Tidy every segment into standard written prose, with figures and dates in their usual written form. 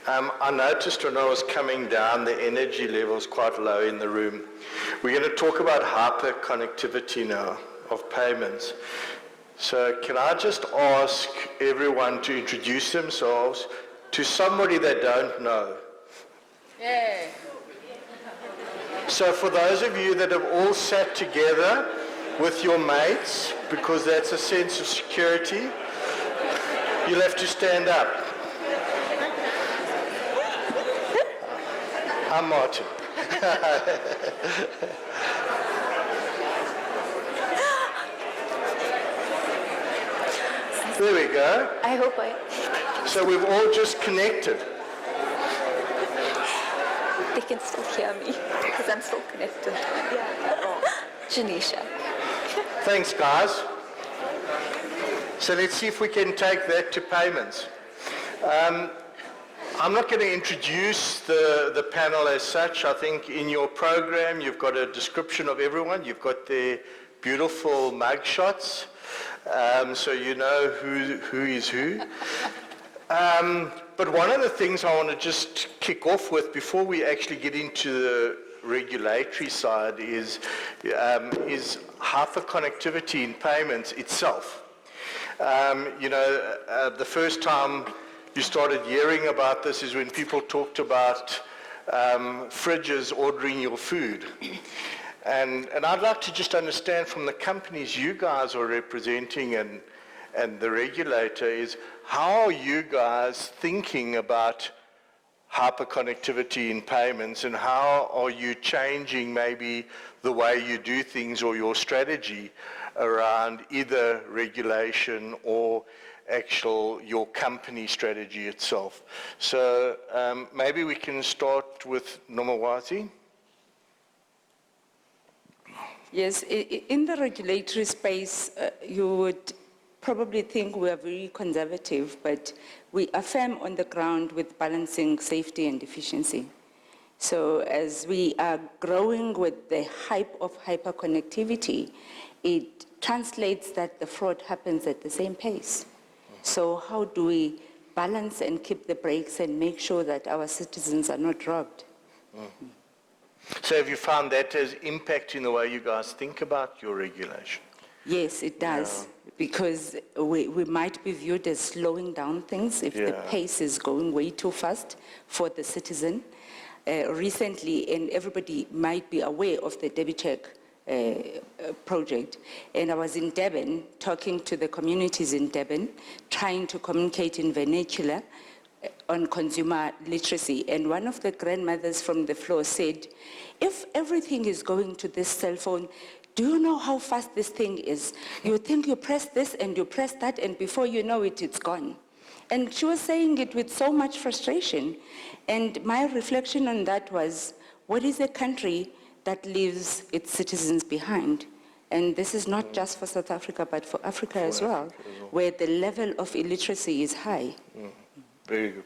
I noticed when I was coming down, the energy level's quite low in the room. We're going to talk about hyperconnectivity now of payments. So can I just ask everyone to introduce themselves to somebody they don't know? Yeah. So for those of you that have all sat together with your mates, because that's a sense of security, you'll have to stand up. I'm Martin. There we go. I hope So we've all just connected. they can still hear me because I'm still connected. Yeah. Janisha. Thanks, guys. So let's see if we can take that to payments. I'm not going to introduce the panel as such. I think in your program you've got a description of everyone. You've got their beautiful mug shots, so you know who is who. But one of the things I want to just kick off with before we actually get into the regulatory side is hyperconnectivity in payments itself. The first time you started hearing about this is when people talked about fridges ordering your food. And I'd like to just understand from the companies you guys are representing and the regulator is, how are you guys thinking about hyperconnectivity in payments, and how are you changing maybe the way you do things or your strategy around either regulation or your company strategy itself? So maybe we can start with Nomawazi. Yes, in the regulatory space, you would probably think we are very conservative, but we are firm on the ground with balancing safety and efficiency. So as we are growing with the hype of hyperconnectivity, it translates that the fraud happens at the same pace. So how do we balance and keep the brakes and make sure that our citizens are not robbed? So have you found that has impact in the way you guys think about your regulation? Yes, it does, because we might be viewed as slowing down things if the pace is going way too fast for the citizen. Recently, and everybody might be aware of the DebiCheck project, and I was in Durban talking to the communities in Durban, trying to communicate in vernacular on consumer literacy, and one of the grandmothers from the floor said, if everything is going to this cell phone, do you know how fast this thing is? You think you press this and you press that, and before you know it, it's gone. And she was saying it with so much frustration. And my reflection on that was, what is a country that leaves its citizens behind? And this is not just for South Africa, but for Africa as well, where the level of illiteracy is high. Very good.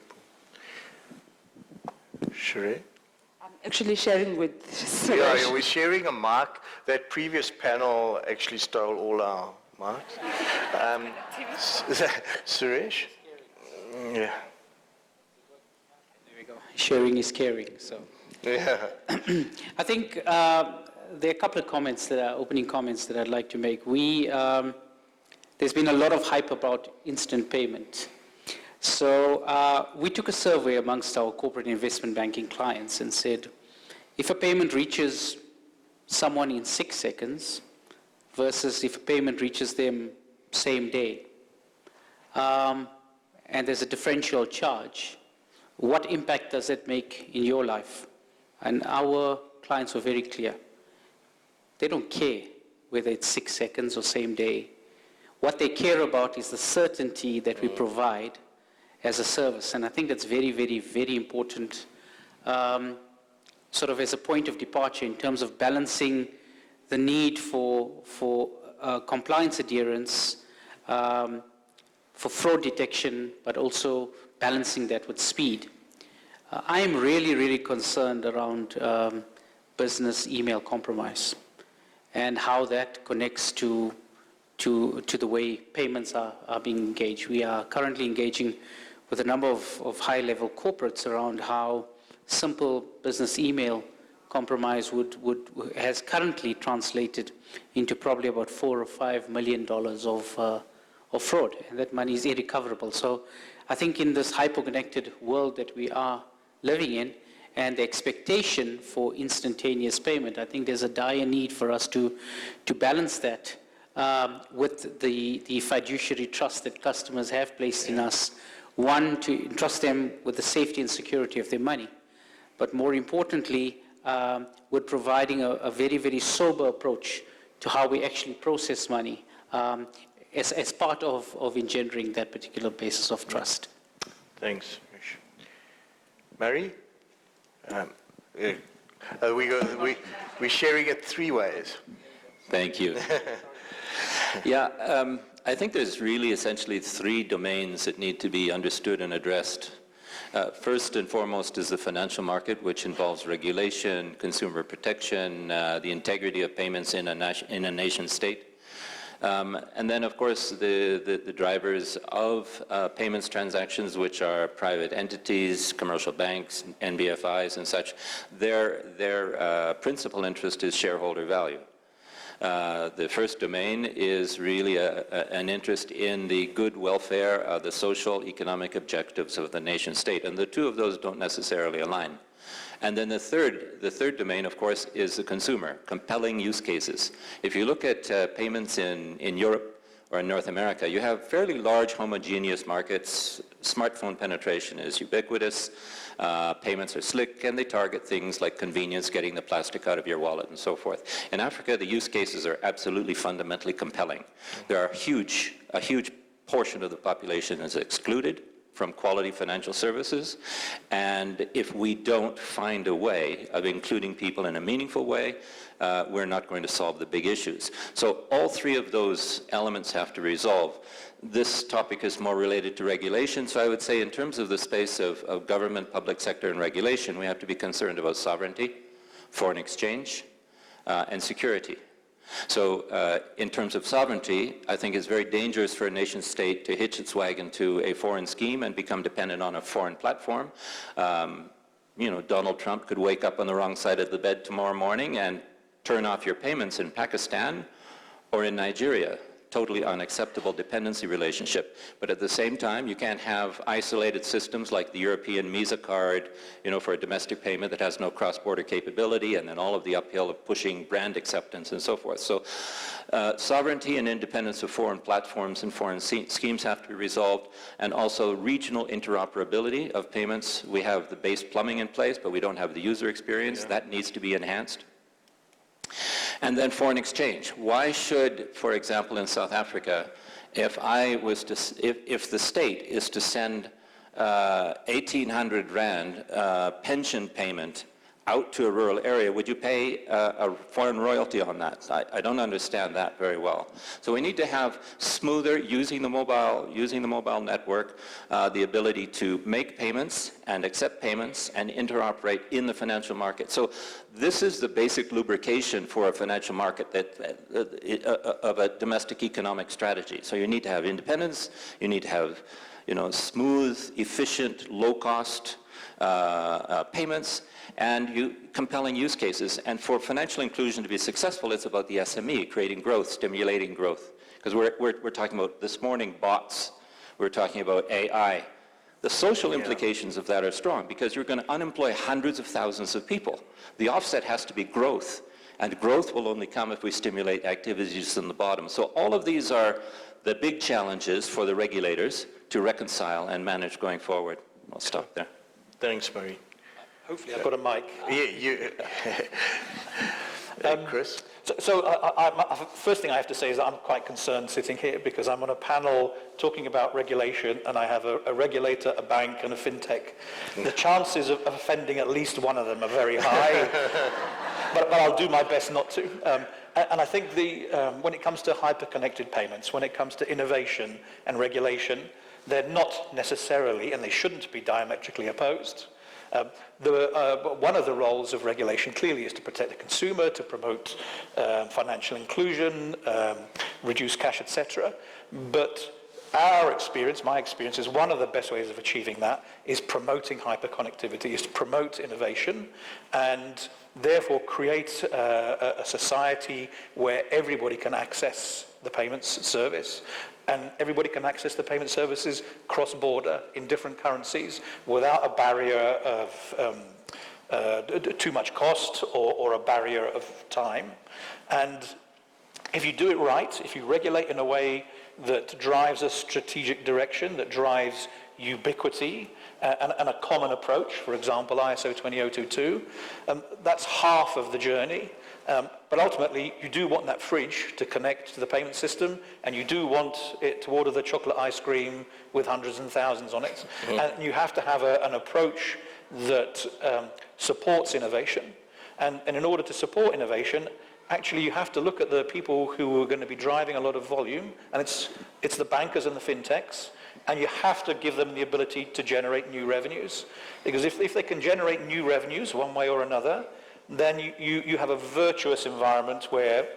Sheree? I'm actually sharing with Suresh. Yeah, we're sharing a mic. That previous panel actually stole all our mics. Suresh? Yeah. There we go. Sharing is caring. So, yeah. I think there are a couple of comments opening comments that I'd like to make. There's been a lot of hype about instant payment. So we took a survey amongst our corporate investment banking clients and said, if a payment reaches someone in 6 seconds versus if a payment reaches them same day, and there's a differential charge, what impact does that make in your life? And our clients were very clear. They don't care whether it's 6 seconds or same day. What they care about is the certainty that we provide as a service. And I think that's very, very, very important, sort of as a point of departure in terms of balancing the need for compliance adherence, for fraud detection, but also balancing that with speed. I am really, really concerned around business email compromise and how that connects to the way payments are being engaged. We are currently engaging with a number of high-level corporates around how simple business email compromise has currently translated into probably about $4 or $5 million of fraud, and that money is irrecoverable. So I think in this hyper-connected world that we are living in, and the expectation for instantaneous payment, I think there's a dire need for us to balance that with the fiduciary trust that customers have placed in us. One, to entrust them with the safety and security of their money, but more importantly, with providing a very, very sober approach to how we actually process money as part of engendering that particular basis of trust. Thanks, Mish. Mary? We're sharing it 3 ways. Thank you. Yeah, I think there's really essentially 3 domains that need to be understood and addressed. First and foremost is the financial market, which involves regulation, consumer protection, the integrity of payments in a nation state. And then, of course, the drivers of payments transactions, which are private entities, commercial banks, NBFIs and such. Their principal interest is shareholder value. The first domain is really an interest in the good welfare, the social, economic objectives of the nation state, and the 2 of those don't necessarily align. And then the third domain, of course, is the consumer, compelling use cases. If you look at payments in Europe or in North America, you have fairly large homogeneous markets. Smartphone penetration is ubiquitous. Payments are slick, and they target things like convenience, getting the plastic out of your wallet, and so forth. In Africa, the use cases are absolutely fundamentally compelling. A huge portion of the population is excluded from quality financial services, and if we don't find a way of including people in a meaningful way, we're not going to solve the big issues. So all 3 of those elements have to resolve. This topic is more related to regulation, so I would say in terms of the space of government, public sector, and regulation, we have to be concerned about sovereignty, foreign exchange, and security. So in terms of sovereignty, I think it's very dangerous for a nation state to hitch its wagon to a foreign scheme and become dependent on a foreign platform. Donald Trump could wake up on the wrong side of the bed tomorrow morning and turn off your payments in Pakistan or in Nigeria. Totally unacceptable dependency relationship. But at the same time, you can't have isolated systems like the European Visa card, for a domestic payment that has no cross-border capability, and then all of the uphill of pushing brand acceptance and so forth. So sovereignty and independence of foreign platforms and foreign schemes have to be resolved, and also regional interoperability of payments. We have the base plumbing in place, but we don't have the user experience. That needs to be enhanced. And then foreign exchange. Why should, for example, in South Africa, if the state is to send 1,800 rand pension payment out to a rural area, would you pay a foreign royalty on that? I don't understand that very well. So we need to have smoother, using the mobile network, the ability to make payments and accept payments and interoperate in the financial market. So this is the basic lubrication for a financial market of a domestic economic strategy. So you need to have independence, you need to have smooth, efficient, low-cost payments, and compelling use cases. And for financial inclusion to be successful, it's about the SME, creating growth, stimulating growth. Because we're talking about, this morning, bots. We're talking about AI. The social implications of that are strong, because you're going to unemploy hundreds of thousands of people. The offset has to be growth, and growth will only come if we stimulate activities in the bottom. So all of these are the big challenges for the regulators to reconcile and manage going forward. I'll stop there. Thanks, Murray. Hopefully I've got a mic. Chris? First thing I have to say is that I'm quite concerned sitting here, because I'm on a panel talking about regulation, and I have a regulator, a bank, and a fintech. The chances of offending at least one of them are very high, but I'll do my best not to. And I think when it comes to hyper-connected payments, when it comes to innovation and regulation, they're not necessarily, and they shouldn't be, diametrically opposed. One of the roles of regulation clearly is to protect the consumer, to promote financial inclusion, reduce cash, etc. But Our experience, my experience, is one of the best ways of achieving that is promoting hyperconnectivity, is to promote innovation and therefore create a society where everybody can access the payments service and everybody can access the payment services cross-border in different currencies without a barrier of too much cost or a barrier of time. And if you do it right, if you regulate in a way that drives a strategic direction, that drives ubiquity and a common approach, for example, ISO 20022, that's half of the journey. But ultimately, you do want that fridge to connect to the payment system, and you do want it to order the chocolate ice cream with hundreds and thousands on it. And you have to have an approach that supports innovation. And in order to support innovation, actually you have to look at the people who are going to be driving a lot of volume, and it's the bankers and the fintechs, and you have to give them the ability to generate new revenues. Because if they can generate new revenues one way or another, then you have a virtuous environment where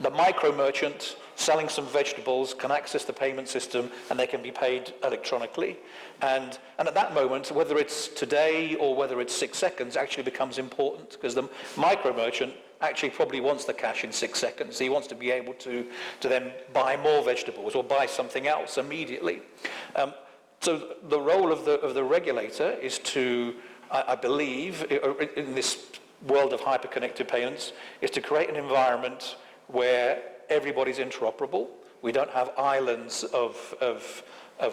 the micro merchant selling some vegetables can access the payment system and they can be paid electronically. And at that moment, whether it's today or whether it's 6 seconds, actually becomes important, because the micro merchant actually probably wants the cash in 6 seconds. He wants to be able to then buy more vegetables or buy something else immediately. So the role of the regulator is to, I believe, in this world of hyper-connected payments, is to create an environment where everybody's interoperable. We don't have islands of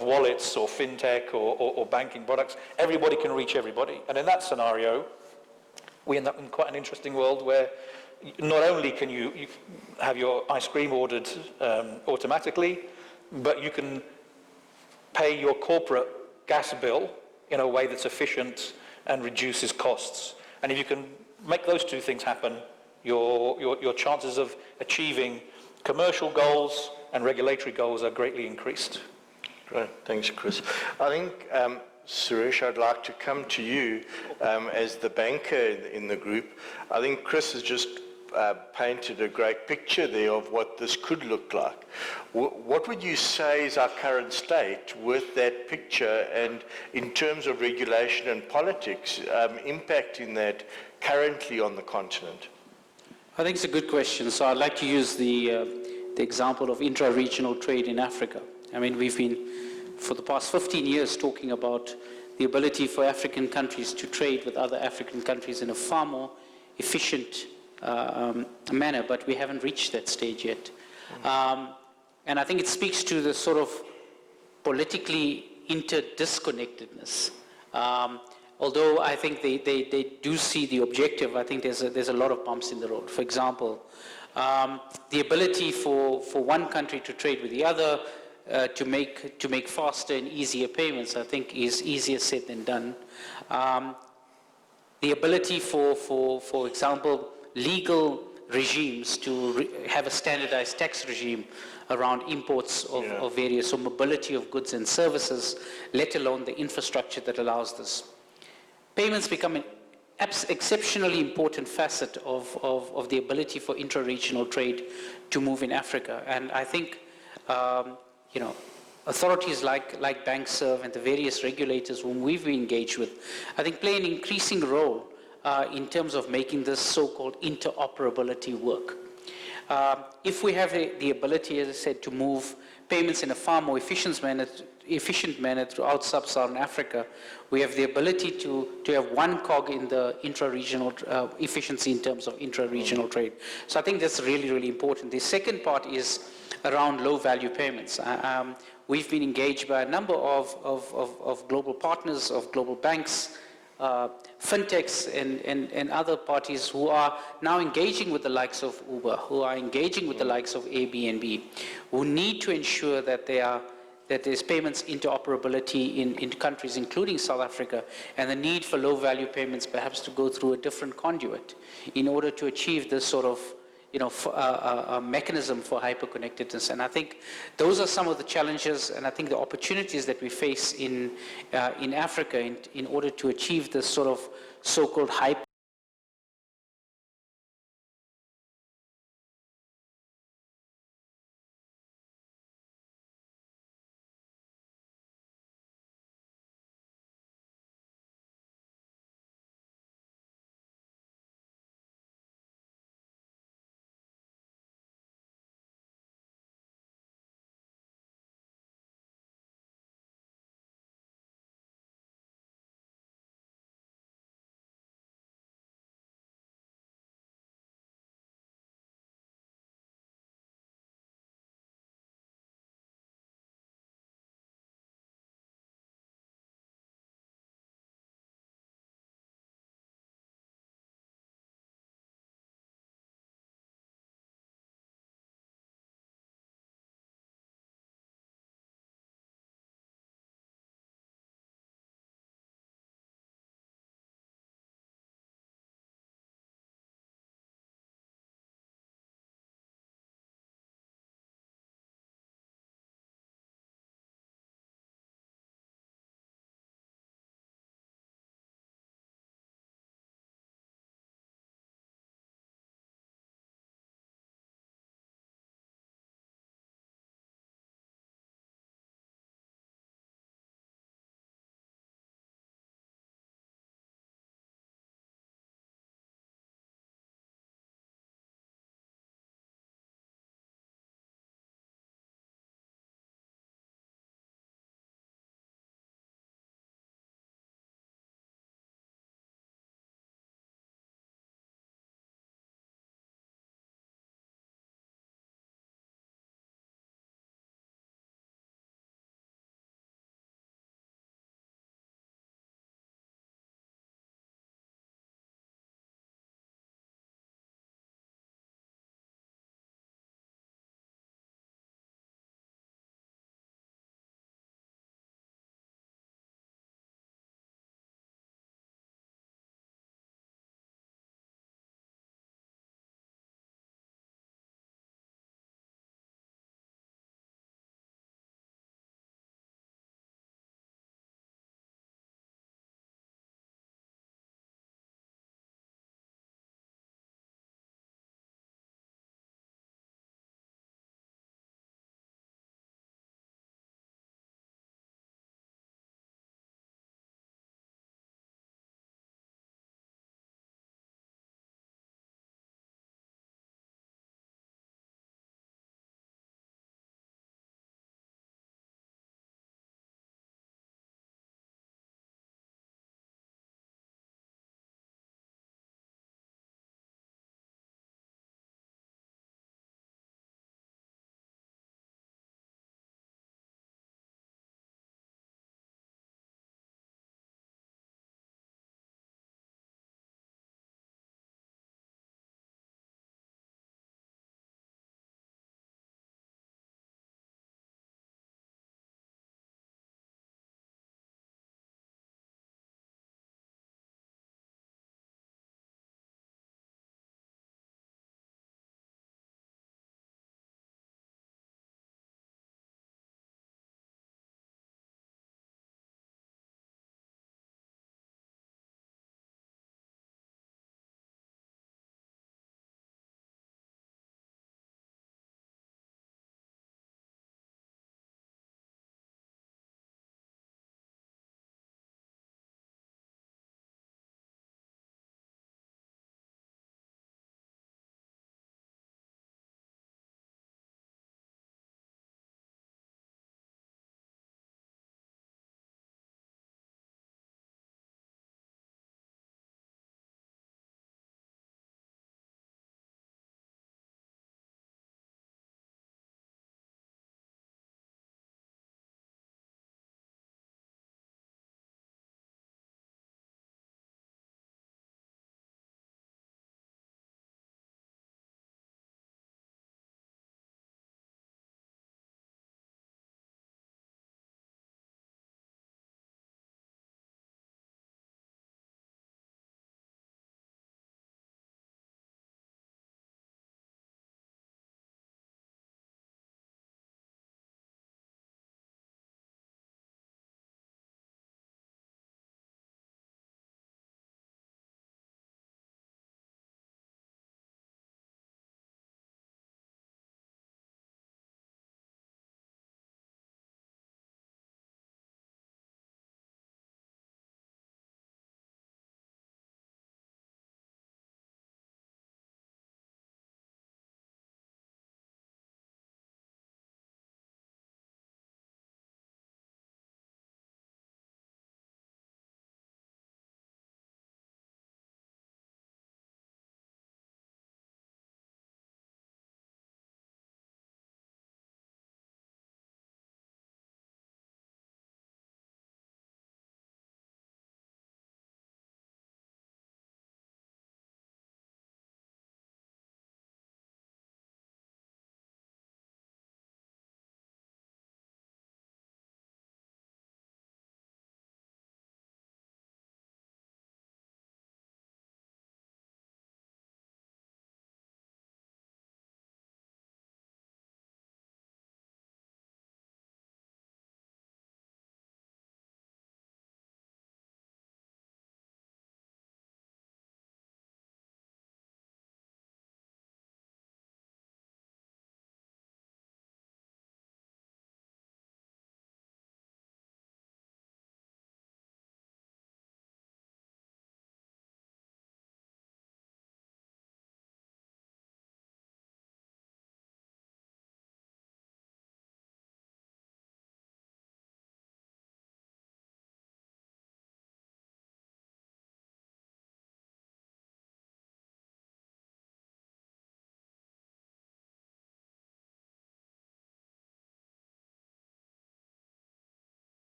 wallets or fintech or banking products. Everybody can reach everybody. And in that scenario, we end up in quite an interesting world where not only can you have your ice cream ordered automatically, but you can pay your corporate gas bill in a way that's efficient and reduces costs. And if you can make those two things happen, your chances of achieving commercial goals and regulatory goals are greatly increased. Great, thanks, Chris. I think, Suresh, I'd like to come to you as the banker in the group. I think Chris has just painted a great picture there of what this could look like. What would you say is our current state with that picture, and in terms of regulation and politics, impacting that currently on the continent? I think it's a good question. So I'd like to use the example of intra-regional trade in Africa. I mean, we've been, for the past 15 years, talking about the ability for African countries to trade with other African countries in a far more efficient manner, but we haven't reached that stage yet. And I think it speaks to the sort of politically interdisconnectedness. Although I think they do see the objective, I think there's a lot of bumps in the road. For example, the ability for one country to trade with the other, to make faster and easier payments, I think is easier said than done. The ability for example, legal regimes to have a standardized tax regime around imports of various, so mobility of goods and services, let alone the infrastructure that allows this. Payments become an exceptionally important facet of the ability for intra-regional trade to move in Africa. And I think, authorities like BankServe and the various regulators whom we've engaged with, I think play an increasing role in terms of making this so-called interoperability work. If we have the ability, as I said, to move payments in a far more efficient manner throughout sub-Saharan Africa, we have the ability to have one cog in the intra-regional efficiency in terms of intra-regional trade. So I think that's really, really important. The second part is around low-value payments. We've been engaged by a number of global partners, of global banks, fintechs and other parties who are now engaging with the likes of Uber, who are engaging with the likes of Airbnb, who need to ensure that there's payments interoperability in countries, including South Africa, and the need for low-value payments perhaps to go through a different conduit in order to achieve this sort of a mechanism for hyperconnectedness. And I think those are some of the challenges and I think the opportunities that we face in Africa in order to achieve this sort of so-called hyper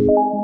you.